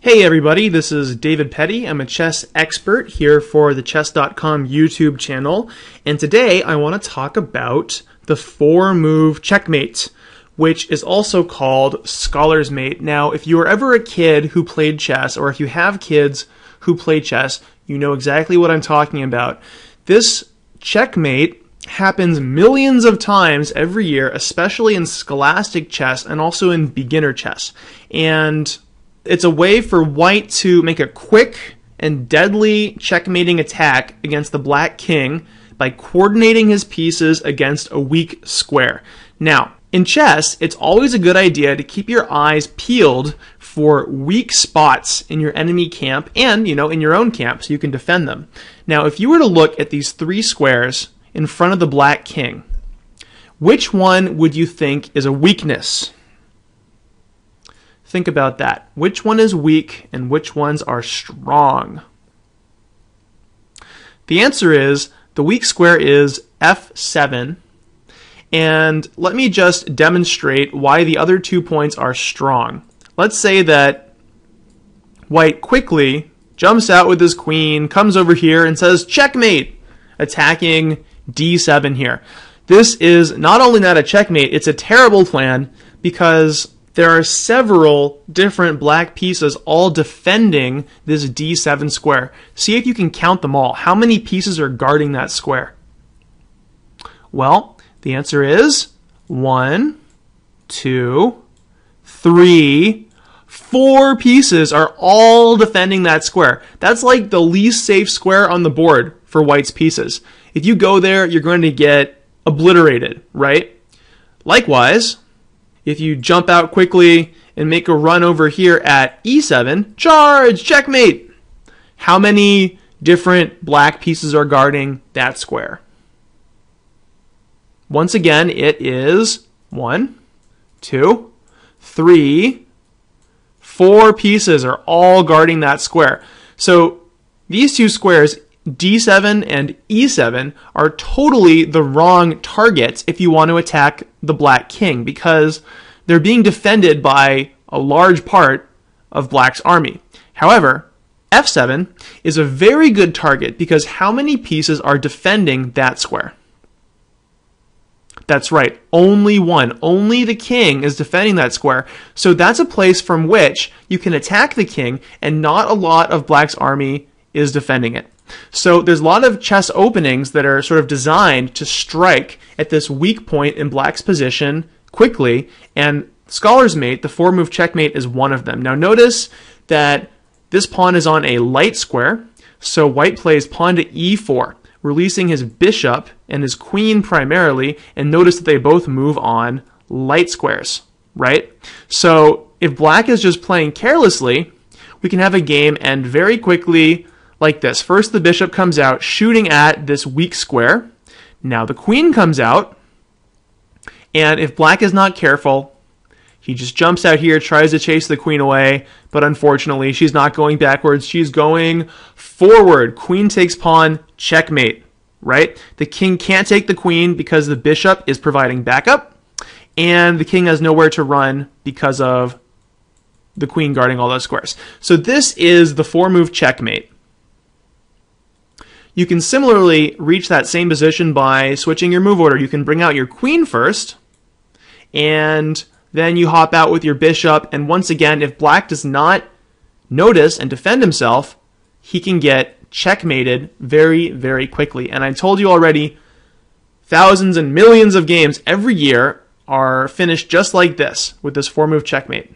Hey everybody, this is David Petty. I'm a chess expert here for the Chess.com YouTube channel, and today I want to talk about the Four Move Checkmate, which is also called Scholar's Mate. Now, if you were ever a kid who played chess, or if you have kids who play chess, you know exactly what I'm talking about. This checkmate happens millions of times every year, especially in scholastic chess and also in beginner chess. And it's a way for white to make a quick and deadly checkmating attack against the black king by coordinating his pieces against a weak square. Now, in chess, it's always a good idea to keep your eyes peeled for weak spots in your enemy camp and, in your own camp so you can defend them. Now, if you were to look at these three squares in front of the black king, which one would you think is a weakness? Think about that. Which one is weak and which ones are strong? The answer is the weak square is F7. And let me just demonstrate why the other 2 points are strong. Let's say that white quickly jumps out with his queen, comes over here and says checkmate, attacking D7 here. This is not only not a checkmate, it's a terrible plan because there are several different black pieces all defending this D7 square. See if you can count them all. How many pieces are guarding that square? Well, the answer is 1, 2, 3, 4 pieces are all defending that square. That's like the least safe square on the board for white's pieces. If you go there, you're going to get obliterated, right? Likewise, if you jump out quickly and make a run over here at E7, charge, checkmate. How many different black pieces are guarding that square? Once again, it is 1, 2, 3, 4 pieces are all guarding that square. So these two squares, D7 and E7, are totally the wrong targets if you want to attack the black king because they're being defended by a large part of black's army. However, F7 is a very good target because how many pieces are defending that square? That's right, only one. Only the king is defending that square. So that's a place from which you can attack the king and not a lot of black's army is defending it. So there's a lot of chess openings that are sort of designed to strike at this weak point in black's position quickly, and Scholar's Mate, the Four Move Checkmate, is one of them. Now notice that this pawn is on a light square, so white plays pawn to E4, releasing his bishop and his queen primarily, and notice that they both move on light squares, right? So if black is just playing carelessly, we can have a game end very quickly like this. First, the bishop comes out shooting at this weak square. Now the queen comes out, and if black is not careful, he just jumps out here, tries to chase the queen away, but unfortunately she's not going backwards, she's going forward. Queen takes pawn, checkmate, right? The king can't take the queen because the bishop is providing backup, and the king has nowhere to run because of the queen guarding all those squares. So this is the Four Move Checkmate. You can similarly reach that same position by switching your move order. You can bring out your queen first, and then you hop out with your bishop, and once again, if black does not notice and defend himself, he can get checkmated very, very quickly. And I told you already, thousands and millions of games every year are finished just like this, with this Four Move Checkmate.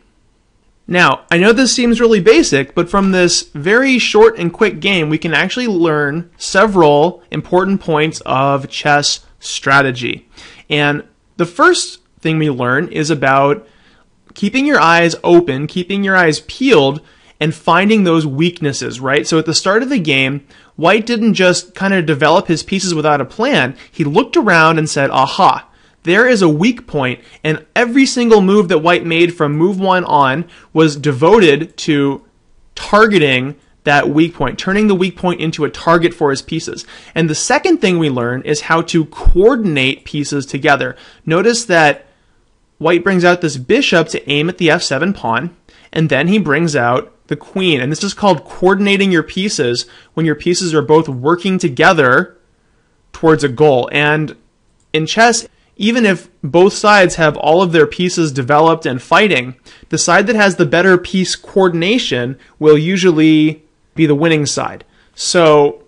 Now, I know this seems really basic, but from this very short and quick game, we can actually learn several important points of chess strategy. And the first thing we learn is about keeping your eyes open, keeping your eyes peeled, and finding those weaknesses, right? So at the start of the game, white didn't just kind of develop his pieces without a plan. He looked around and said, aha, there is a weak point, and every single move that white made from move 1 on was devoted to targeting that weak point, turning the weak point into a target for his pieces. And the second thing we learn is how to coordinate pieces together. Notice that white brings out this bishop to aim at the f7 pawn, and then he brings out the queen. And this is called coordinating your pieces, when your pieces are both working together towards a goal. And in chess, even if both sides have all of their pieces developed and fighting, the side that has the better piece coordination will usually be the winning side. So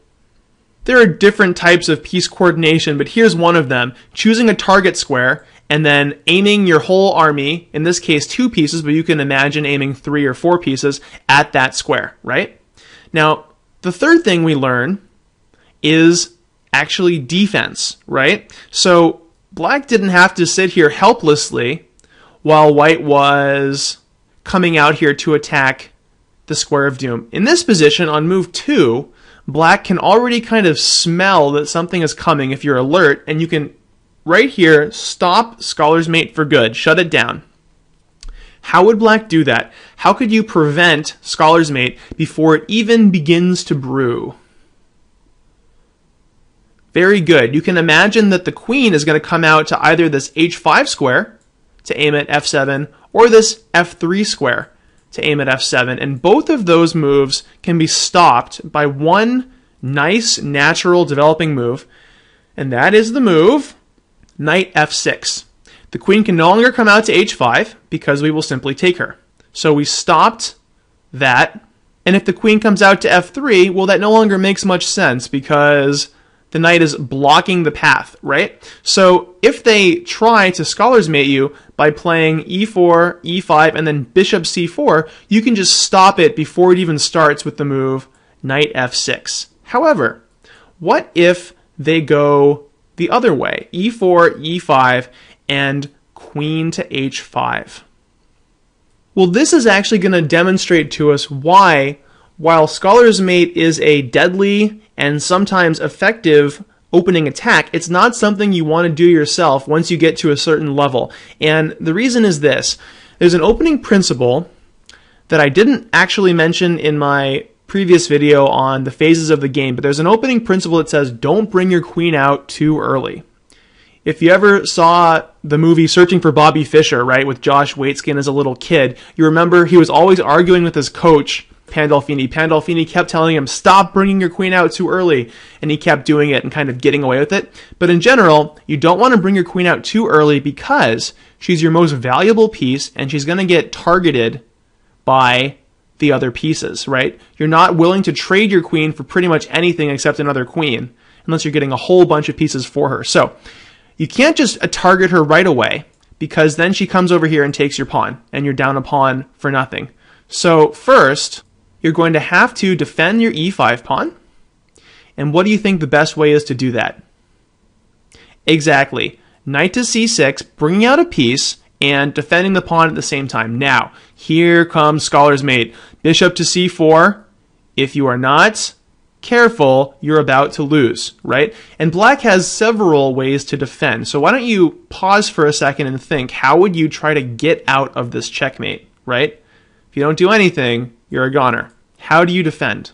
there are different types of piece coordination, but here's one of them. Choosing a target square and then aiming your whole army, in this case 2 pieces, but you can imagine aiming 3 or 4 pieces at that square, right? Now, the third thing we learn is actually defense, right? So black didn't have to sit here helplessly while white was coming out here to attack the square of doom. In this position, on move 2, black can already kind of smell that something is coming if you're alert, and you can right here stop Scholar's Mate for good, shut it down. How would black do that? How could you prevent Scholar's Mate before it even begins to brew? Very good. You can imagine that the queen is going to come out to either this h5 square to aim at f7 or this f3 square to aim at f7. And both of those moves can be stopped by one nice, natural developing move, and that is the move knight f6. The queen can no longer come out to h5 because we will simply take her. So we stopped that. And if the queen comes out to f3, well, that no longer makes much sense because the knight is blocking the path, right? So if they try to Scholar's Mate you by playing e4, e5, and then bishop c4, you can just stop it before it even starts with the move knight f6. However, what if they go the other way, e4, e5, and queen to h5? Well, this is actually going to demonstrate to us why, while Scholar's Mate is a deadly and sometimes effective opening attack, it's not something you want to do yourself once you get to a certain level. And the reason is this. There's an opening principle that I didn't actually mention in my previous video on the phases of the game, but there's an opening principle that says don't bring your queen out too early. If you ever saw the movie Searching for Bobby Fischer, right, with Josh Waitzkin as a little kid, you remember he was always arguing with his coach, Pandolfini. Pandolfini kept telling him, stop bringing your queen out too early, and he kept doing it and kind of getting away with it. But in general, you don't want to bring your queen out too early because she's your most valuable piece and she's going to get targeted by the other pieces, right? You're not willing to trade your queen for pretty much anything except another queen unless you're getting a whole bunch of pieces for her. So you can't just target her right away because then she comes over here and takes your pawn and you're down a pawn for nothing. So first, you're going to have to defend your e5 pawn. And what do you think the best way is to do that? Exactly. Knight to c6, bringing out a piece and defending the pawn at the same time. Now, here comes Scholar's Mate. Bishop to c4. If you are not careful, you're about to lose, right? And black has several ways to defend. So why don't you pause for a second and think, how would you try to get out of this checkmate, right? If you don't do anything, you're a goner. How do you defend?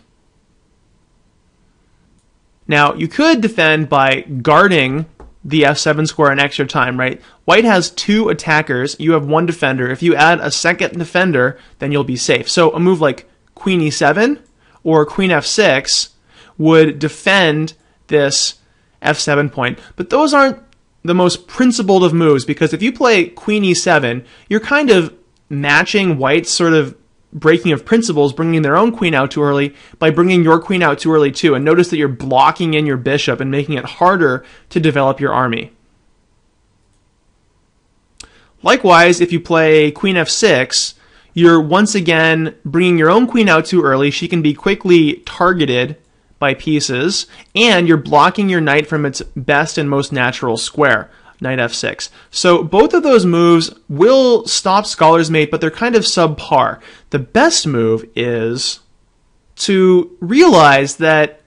Now, you could defend by guarding the f7 square an extra time, right? White has 2 attackers. You have 1 defender. If you add a second defender, then you'll be safe. So a move like queen e7 or queen f6 would defend this f7 point. But those aren't the most principled of moves because if you play queen e7, you're kind of matching White's sort of breaking of principles, bringing their own queen out too early by bringing your queen out too early too. And notice that you're blocking in your bishop and making it harder to develop your army. Likewise, if you play queen f6, you're once again bringing your own queen out too early. She can be quickly targeted by pieces, and you're blocking your knight from its best and most natural square, knight f6. So both of those moves will stop Scholar's Mate, but they're kind of subpar. The best move is to realize that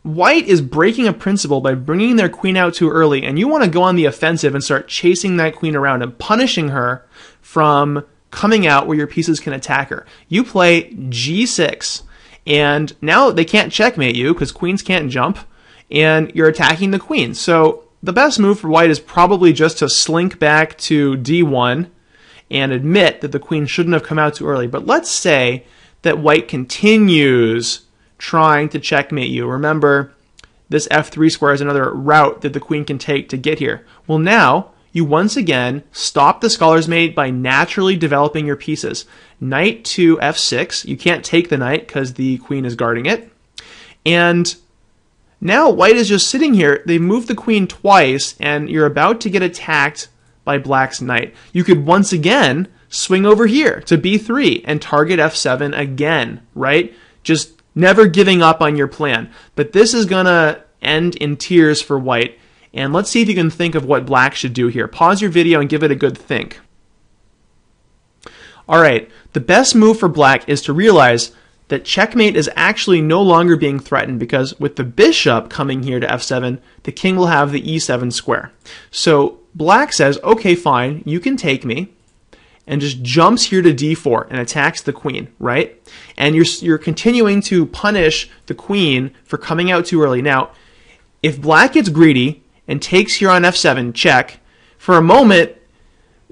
White is breaking a principle by bringing their queen out too early, and you want to go on the offensive and start chasing that queen around and punishing her from coming out where your pieces can attack her. You play g6, and now they can't checkmate you because queens can't jump, and you're attacking the queen. So the best move for White is probably just to slink back to d1 and admit that the queen shouldn't have come out too early. But let's say that white continues trying to checkmate you. Remember, this f3 square is another route that the queen can take to get here. Well, now you once again stop the scholar's mate by naturally developing your pieces. Knight to f6. You can't take the knight because the queen is guarding it. And now white is just sitting here. They moved the queen twice, and you're about to get attacked by black's knight. You could once again swing over here to b3 and target f7 again, right? Just never giving up on your plan. But this is going to end in tears for white. And let's see if you can think of what black should do here. Pause your video and give it a good think. All right, the best move for black is to realize that checkmate is actually no longer being threatened, because with the bishop coming here to f7, the king will have the e7 square. So black says, okay, fine, you can take me, and just jumps here to d4 and attacks the queen, right? And you're continuing to punish the queen for coming out too early. Now, if black gets greedy and takes here on f7, check, for a moment,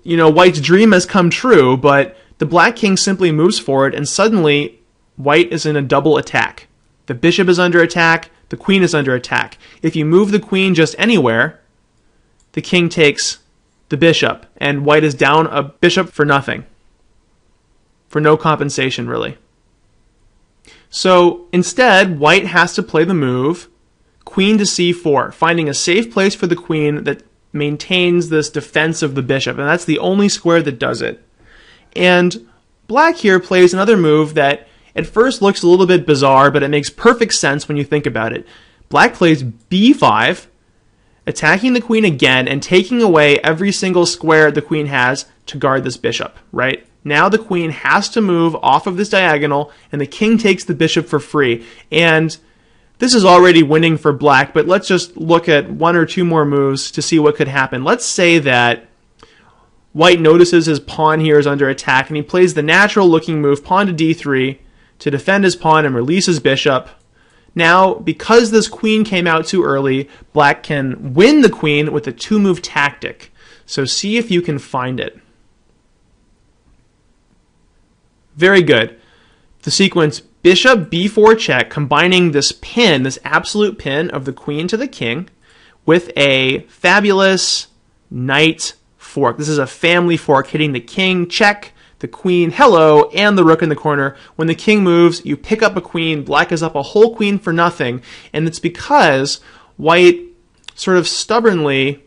you know, white's dream has come true, but the black king simply moves forward, and suddenly white is in a double attack. The bishop is under attack, the queen is under attack. If you move the queen just anywhere, the king takes the bishop, and white is down a bishop for nothing. For no compensation, really. So instead, white has to play the move queen to c4, finding a safe place for the queen that maintains this defense of the bishop, and that's the only square that does it. And black here plays another move that at first looks a little bit bizarre, but it makes perfect sense when you think about it. Black plays b5, attacking the queen again and taking away every single square the queen has to guard this bishop, right? Now the queen has to move off of this diagonal, and the king takes the bishop for free. And this is already winning for black, but let's just look at one or two more moves to see what could happen. Let's say that white notices his pawn here is under attack, and he plays the natural looking move, pawn to d3, to defend his pawn and release his bishop. Now, because this queen came out too early, black can win the queen with a two-move tactic. So see if you can find it. Very good. The sequence bishop b4 check, combining this pin, this absolute pin of the queen to the king, with a fabulous knight fork. This is a family fork hitting the king, check, the queen, hello, and the rook in the corner. When the king moves, you pick up a queen. Black is up a whole queen for nothing, and it's because white sort of stubbornly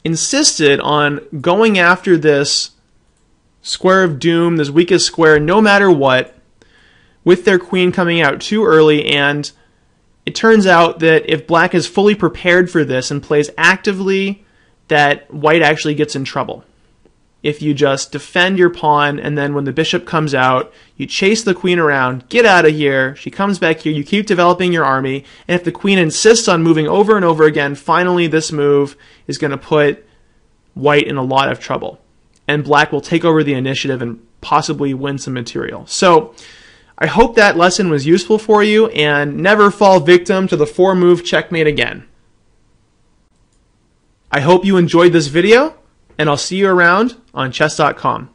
insisted on going after this square of doom, this weakest square, no matter what, with their queen coming out too early. And it turns out that if black is fully prepared for this and plays actively, that white actually gets in trouble. If you just defend your pawn, and then when the bishop comes out, you chase the queen around, get out of here, she comes back here, you keep developing your army, and if the queen insists on moving over and over again, finally this move is going to put white in a lot of trouble. And black will take over the initiative and possibly win some material. So I hope that lesson was useful for you, and never fall victim to the four-move checkmate again. I hope you enjoyed this video, and I'll see you around on Chess.com.